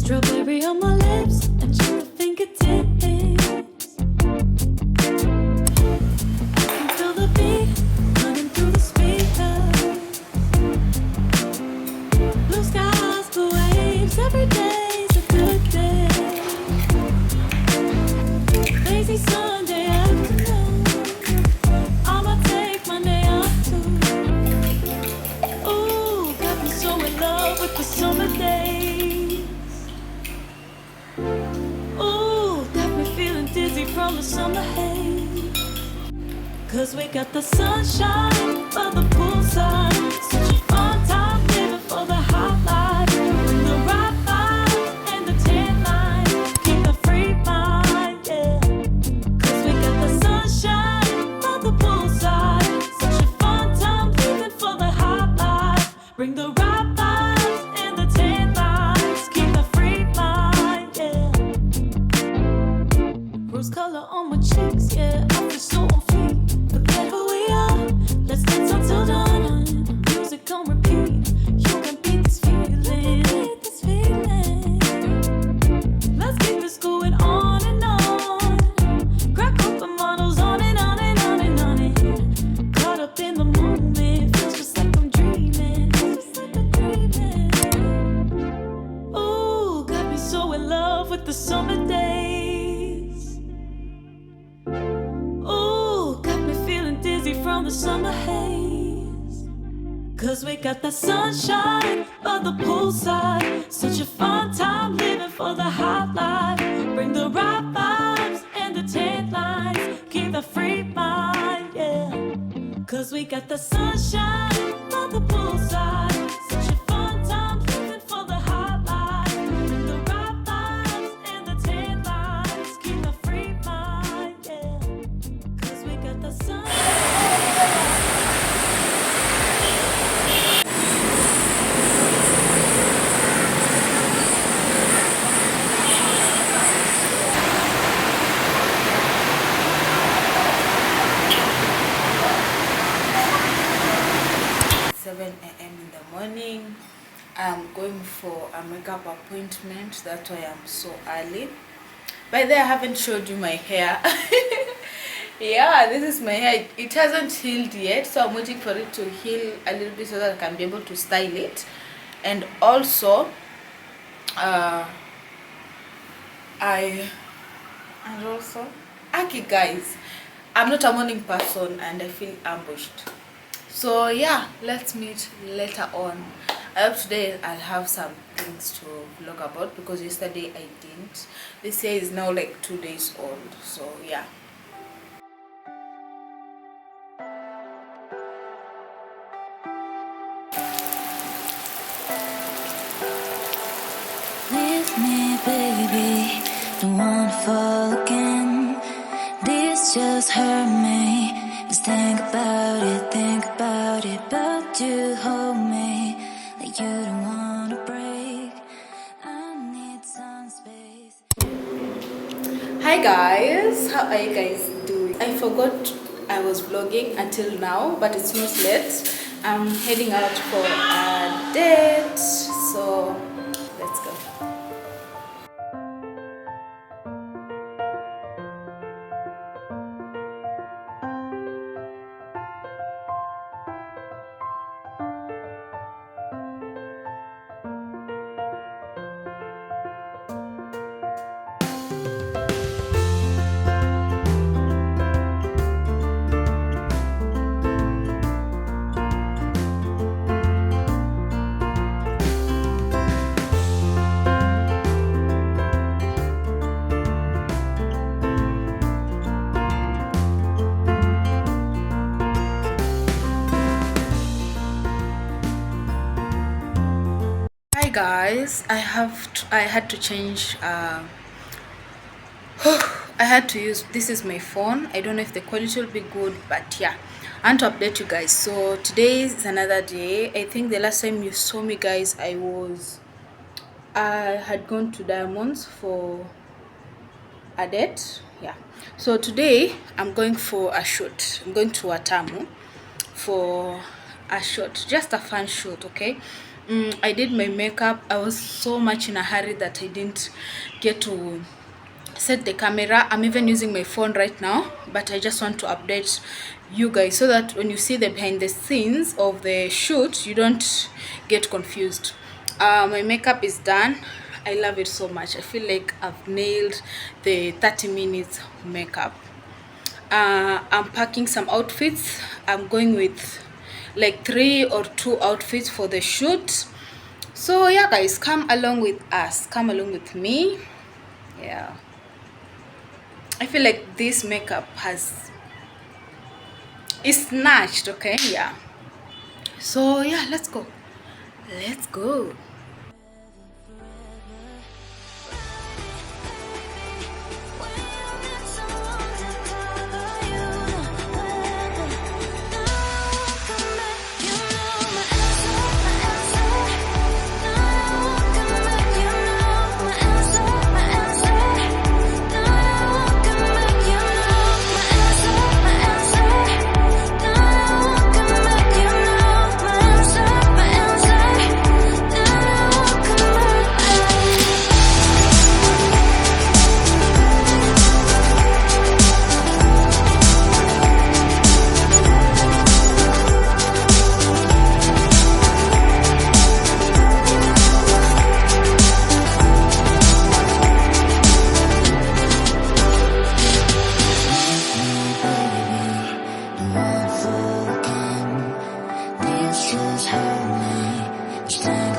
Strawberry on my lips and your fingertips. I can feel the beat running through the speakers. Blue skies, blue waves, every day's a good day. Lazy Sunday afternoon, I'ma take Monday off too. Ooh, got me so in love with the summer days. Ooh, got me feeling dizzy from the summer haze. Cause we got the sunshine by the poolside. Such a fun time living for the hot life. Bring the right vibes and the tan lines. Keep the free mind, yeah. Cause we got the sunshine by the poolside. Such a fun time living for the hot life. Bring the right vibes and the tan lines. Keep the free mind, yeah. Rose color on my cheeks, yeah. I feel so on fleek. Forget who we are. Let's dance until dawn. Music on repeat. You can beat this feeling. Let's keep this going on and on. Crack open models on and on and on and on it. Caught up in the moment. Feels just like I'm dreaming. Ooh, got me so in love with the summer days. Ooh, got me feeling dizzy from the summer haze. Cause we got the sunshine by the poolside. Such a fun time living for the hot life. Bring the right vibes and the tan lines. Keep the free mind, yeah. Cause we got the sunshine by the poolside. Such a fun time living for the hot life. Bring the right vibes and the tan lines. Keep the free mind, yeah. Cause we got the sun. 7 a.m. in the morning. I'm going for a makeup appointment. That's why I'm so early. By the way, I haven't showed you my hair. Yeah, this is my hair. It hasn't healed yet, so I'm waiting for it to heal a little bit so that I can be able to style it. And also okay guys, I'm not a morning person and I feel ambushed. So yeah, let's meet later on. I hope today I'll have some things to vlog about because yesterday I didn't. This hair is now like 2 days old, so yeah. With me, baby, don't wanna fall again. This just hurt me. Just think about it, but you hold me like you don't wanna break. I need some space. Hi guys, how are you guys doing? I forgot I was vlogging until now, but it's not late. I'm heading out for a date, so let's go. Hi guys, I had to change I had to use, this is my phone. I don't know if the quality will be good, but yeah, I want to update you guys. So today is another day. I think the last time you saw me guys, I had gone to Diamonds for a date. Yeah, so today I'm going for a shoot. I'm going to Watamu for a shoot, just a fun shoot. Okay, I did my makeup. I was so much in a hurry that I didn't get to set the camera. I'm even using my phone right now, but I just want to update you guys so that when you see the behind the scenes of the shoot, you don't get confused. My makeup is done. I love it so much. I feel like I've nailed the 30 minutes makeup. I'm packing some outfits. I'm going with like 3 or 2 outfits for the shoot. So yeah guys, come along with us, come along with me. Yeah, I feel like this makeup is snatched. Okay, yeah. So yeah, let's go. Let's go. Just hold me, stand